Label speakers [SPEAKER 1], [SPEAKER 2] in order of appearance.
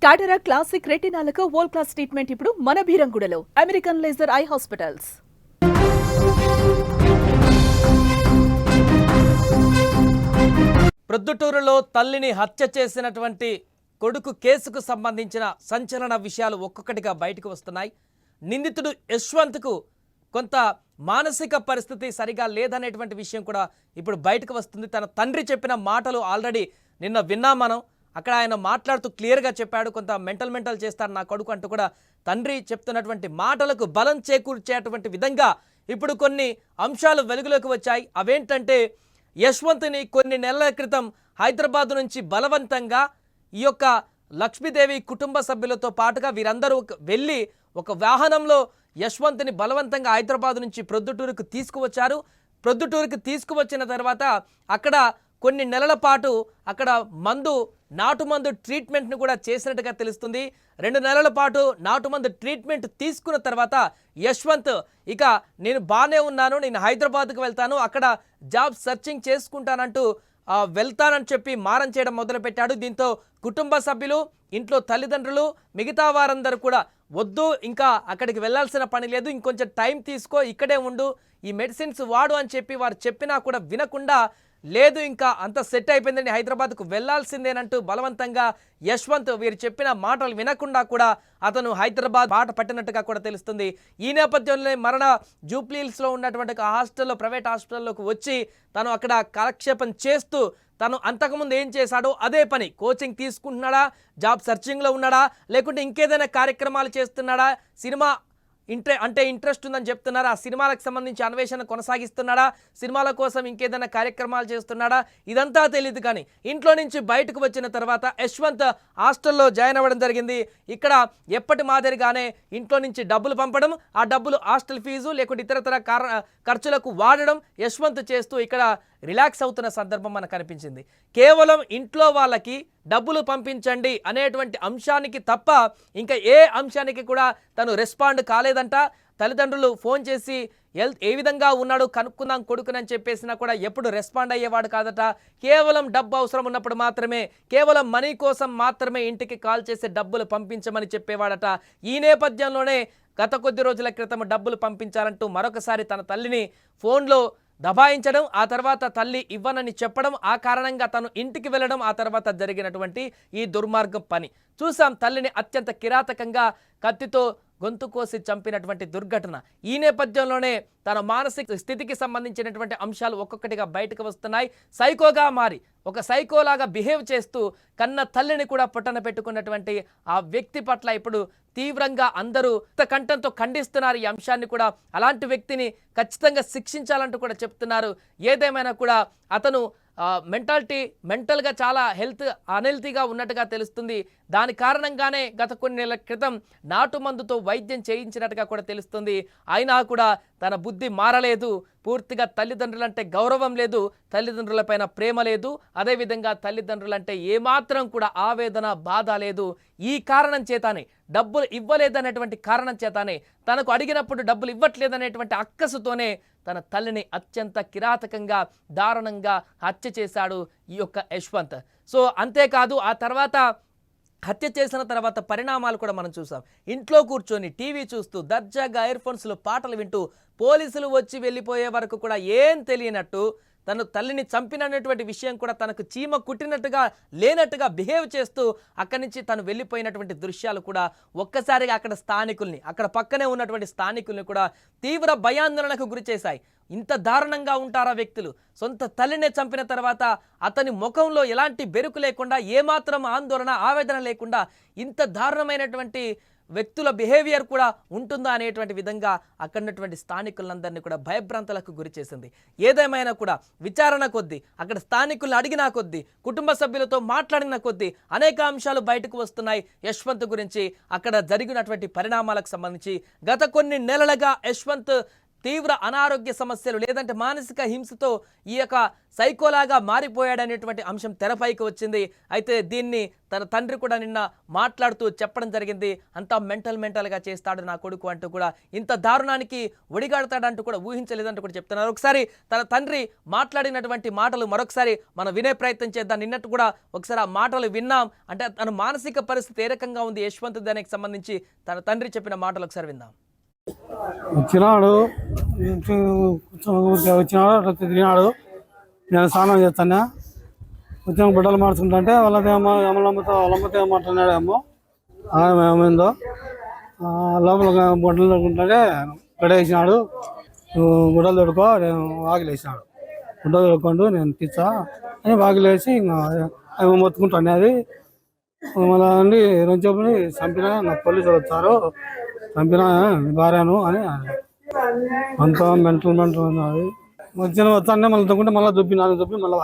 [SPEAKER 1] టాటరా classic రెటినాలకు world class treatment ఇప్పుడు మన భీరంగూడలో American laser eye hospitals.
[SPEAKER 2] ప్రొద్దుటూరులో తల్లిని హత్య చేసినటువంటి కొడుకు కేసుకు సంబంధించిన సంచలన విషయాలు ఒక్కొక్కటిగా బయటకు వస్తున్నాయి. నిందితుడు యశ్వంత్కు కొంత మానసిక పరిస్థితి సరిగా లేదనేటువంటి విషయం కూడా ఇప్పుడు బయటకు వస్తుంది. తన తండ్రి చెప్పిన మాటలు ఆల్రెడీ నిన్న విన్నాం మనం. అక్కడ ఆయన మాట్లాడుతూ క్లియర్గా చెప్పాడు, కొంత మెంటల్ చేస్తాడు నా కొడుకు అంటూ కూడా తండ్రి చెప్తున్నటువంటి మాటలకు బలం చేకూర్చేటువంటి విధంగా ఇప్పుడు కొన్ని అంశాలు వెలుగులోకి వచ్చాయి. అవేంటంటే యశ్వంత్ని కొన్ని నెలల క్రితం హైదరాబాద్ నుంచి బలవంతంగా ఈ యొక్క లక్ష్మీదేవి కుటుంబ సభ్యులతో పాటుగా వీరందరూ వెళ్ళి ఒక వాహనంలో యశ్వంత్ని బలవంతంగా హైదరాబాద్ నుంచి ప్రొద్దుటూరుకు తీసుకువచ్చారు. ప్రొద్దుటూరుకు తీసుకువచ్చిన తర్వాత అక్కడ కొన్ని నెలల పాటు అక్కడ నాటు మందు ట్రీట్మెంట్ను కూడా చేసినట్టుగా తెలుస్తుంది. 2 నెలల పాటు నాటు మందు ట్రీట్మెంట్ తీసుకున్న తర్వాత యశ్వంత్ ఇక నేను బాగానే ఉన్నాను, నేను హైదరాబాద్కు వెళ్తాను, అక్కడ జాబ్ సర్చింగ్ చేసుకుంటానంటూ వెళ్తానని చెప్పి మారం చేయడం మొదలుపెట్టాడు. దీంతో కుటుంబ సభ్యులు, ఇంట్లో తల్లిదండ్రులు, మిగతా వారందరూ కూడా వద్దు, ఇంకా అక్కడికి వెళ్ళాల్సిన పని లేదు, ఇంకొంచెం టైం తీసుకో, ఇక్కడే ఉండు, ఈ మెడిసిన్స్ వాడు అని చెప్పి వారు చెప్పినా కూడా వినకుండా లేదు ఇంకా అంత సెట్ అయిపోయిందని హైదరాబాద్కు వెళ్లాల్సిందేనంటూ బలవంతంగా యశ్వంత్ వీరు చెప్పిన మాటలు వినకుండా కూడా అతను హైదరాబాద్ బాట పట్టినట్టుగా కూడా తెలుస్తుంది. ఈ నేపథ్యంలో మరణ జూబ్లీహిల్స్లో ఉన్నటువంటి హాస్టల్లో, ప్రైవేట్ హాస్పిటల్లోకి వచ్చి తను అక్కడ కాలక్షేపం చేస్తూ తను అంతకుముందు ఏం చేశాడో అదే పని, కోచింగ్ తీసుకుంటున్నాడా, జాబ్ సర్చింగ్లో ఉన్నాడా, లేకుంటే ఇంకేదైనా కార్యక్రమాలు చేస్తున్నాడా, సినిమా ఇంట్రెస్ట్ ఉందని చెప్తున్నారా, ఆ సినిమాలకు సంబంధించి అన్వేషణ కొనసాగిస్తున్నాడా, సినిమాల కోసం ఇంకేదైనా కార్యక్రమాలు చేస్తున్నాడా, ఇదంతా తెలియదు. కానీ ఇంట్లో నుంచి బయటకు వచ్చిన తర్వాత యశ్వంత్ హాస్టల్లో జాయిన్ అవ్వడం జరిగింది. ఇక్కడ ఎప్పటి మాదిరిగానే ఇంట్లో నుంచి డబ్బులు పంపడం, ఆ డబ్బులు హాస్టల్ ఫీజు లేకుంటే ఇతరతర ఖర్చులకు వాడడం యశ్వంత్ చేస్తూ ఇక్కడ రిలాక్స్ అవుతున్న సందర్భం మనకు కనిపించింది. కేవలం ఇంట్లో వాళ్ళకి డబ్బులు పంపించండి అనేటువంటి అంశానికి తప్ప ఇంకా ఏ అంశానికి కూడా తను రెస్పాండ్ కాలేదంట. తల్లిదండ్రులు ఫోన్ చేసి ఏ విధంగా ఉన్నాడు కనుక్కుందాం కొడుకునని చెప్పేసినా కూడా ఎప్పుడు రెస్పాండ్ అయ్యేవాడు కాదట. కేవలం డబ్బు అవసరం ఉన్నప్పుడు మాత్రమే, కేవలం మనీ కోసం మాత్రమే ఇంటికి కాల్ చేసి డబ్బులు పంపించమని చెప్పేవాడట. ఈ నేపథ్యంలోనే గత కొద్ది రోజుల క్రితం డబ్బులు పంపించాలంటూ మరొకసారి తన తల్లిని ఫోన్లో దబాయించడం, ఆ తర్వాత తల్లి ఇవ్వనని చెప్పడం, ఆ కారణంగా తను ఇంటికి వెళ్ళడం, ఆ తర్వాత జరిగినటువంటి ఈ దుర్మార్గం పని చూసాం. తల్లిని అత్యంత కిరాతకంగా కత్తితో గొంతు కోసి చంపినటువంటి దుర్ఘటన. ఈ నేపథ్యంలోనే తన మానసిక స్థితికి సంబంధించినటువంటి అంశాలు ఒక్కొక్కటిగా బయటకు వస్తున్నాయి. సైకోగా మారి ఒక సైకోలాగా బిహేవ్ చేస్తూ కన్న తల్లిని కూడా పుట్టన పెట్టుకున్నటువంటి ఆ వ్యక్తి పట్ల ఇప్పుడు తీవ్రంగా అందరూ కంఠంతో ఖండిస్తున్నారు ఈ అంశాన్ని కూడా. అలాంటి వ్యక్తిని ఖచ్చితంగా శిక్షించాలంటూ కూడా చెప్తున్నారు. ఏదేమైనా కూడా అతను మెంటల్గా చాలా అన్హెల్తీగా ఉన్నట్టుగా తెలుస్తుంది. దాని కారణంగానే గత కొన్ని నెలల క్రితం నాటు మందుతో వైద్యం చేయించినట్టుగా కూడా తెలుస్తుంది. అయినా కూడా తన బుద్ధి మారలేదు. పూర్తిగా తల్లిదండ్రులంటే గౌరవం లేదు, తల్లిదండ్రులపైన ప్రేమ లేదు, అదేవిధంగా తల్లిదండ్రులంటే ఏమాత్రం కూడా ఆవేదన, బాధ లేదు. ఈ కారణం చేతానే, డబ్బులు ఇవ్వలేదనేటువంటి కారణం చేతానే, తనకు అడిగినప్పుడు డబ్బులు ఇవ్వట్లేదనేటువంటి అక్కసుతోనే తన తల్లిని అత్యంత కిరాతకంగా, దారుణంగా హత్య చేశాడు ఈ యొక్క యశ్వంత్. సో అంతేకాదు, ఆ తర్వాత హత్య చేసిన తర్వాత పరిణామాలు కూడా మనం చూసాం. ఇంట్లో కూర్చొని టీవీ చూస్తూ దర్జాగా ఇయర్ఫోన్స్లో పాటలు వింటూ పోలీసులు వచ్చి వెళ్ళిపోయే వరకు కూడా ఏం తెలియనట్టు తను తల్లిని చంపినటువంటి విషయం కూడా తనకు చీమ కుట్టినట్టుగా లేనట్టుగా బిహేవ్ చేస్తూ అక్కడి నుంచి తను వెళ్ళిపోయినటువంటి దృశ్యాలు కూడా ఒక్కసారిగా అక్కడ పక్కనే ఉన్నటువంటి స్థానికుల్ని కూడా తీవ్ర భయాందోళనకు గురి చేశాయి. ఇంత దారుణంగా ఉంటారా వ్యక్తులు? సొంత తల్లినే చంపిన తర్వాత అతని ముఖంలో ఎలాంటి బెరుకు లేకుండా, ఏమాత్రం ఆందోళన, ఆవేదన లేకుండా ఇంత దారుణమైనటువంటి వ్యక్తుల బిహేవియర్ కూడా ఉంటుందా అనేటువంటి విధంగా అక్కడున్నటువంటి స్థానికులందరినీ కూడా భయభ్రాంతులకు గురి చేసింది. ఏదేమైనా కూడా విచారణ కొద్దీ, అక్కడ స్థానికులను అడిగినా కొద్దీ, కుటుంబ సభ్యులతో మాట్లాడిన కొద్దీ అనేక అంశాలు బయటకు వస్తున్నాయి యశ్వంత్ గురించి, అక్కడ జరిగినటువంటి పరిణామాలకు సంబంధించి. గత కొన్ని నెలలుగా యశ్వంత్ తీవ్ర అనారోగ్య సమస్యలు లేదంటే మానసిక హింసతో ఈ యొక్క సైకోలాగా మారిపోయాడనేటువంటి అంశం తెరపైకి వచ్చింది. అయితే దీన్ని తన తండ్రి కూడా నిన్న మాట్లాడుతూ చెప్పడం జరిగింది. అంతా మెంటల్గా చేస్తాడు నా కొడుకు అంటూ కూడా, ఇంత దారుణానికి ఒడిగాడతాడంటూ కూడా ఊహించలేదంటూ కూడా చెప్తున్నారు. ఒకసారి తన తండ్రి మాట్లాడినటువంటి మాటలు మరొకసారి మనం వినే ప్రయత్నం చేద్దాం. నిన్నట్టు కూడా ఒకసారి ఆ మాటలు విన్నాం. అంటే తన మానసిక పరిస్థితి ఏ రకంగా ఉంది యశ్వంత్ దానికి సంబంధించి తన తండ్రి చెప్పిన మాటలు ఒకసారి విందాం.
[SPEAKER 3] వచ్చినాడు అట్లా తిరిగినాడు. నేను స్నానం చేస్తాను. వచ్చిన బిడ్డలు మార్చుకుంటుంటే వాళ్ళదేమో వాళ్ళమ్మతో మాట్లాడాడేమో ఏమైందో లోపల బొడ్డలు తొడుకుంటుంటే గడేసినాడు. గుడ్డలు తొడుకో వాకిలు వేసినాడు. గుడ్డలు తొడుకోండు నేను తీసా అని వాకిలు వేసి ఇంకా మొత్తుకుంటాను. అది మళ్ళీ అండి రెండు చెప్పుని చంపినా నాకు పోలీసులు వచ్చారు, చంపినా భార్యను అని అంతా మెంటల్ ఉన్నది. వచ్చిన వస్తానే మళ్ళీ తగ్గుంటే మళ్ళీ దుబ్బి మళ్ళీ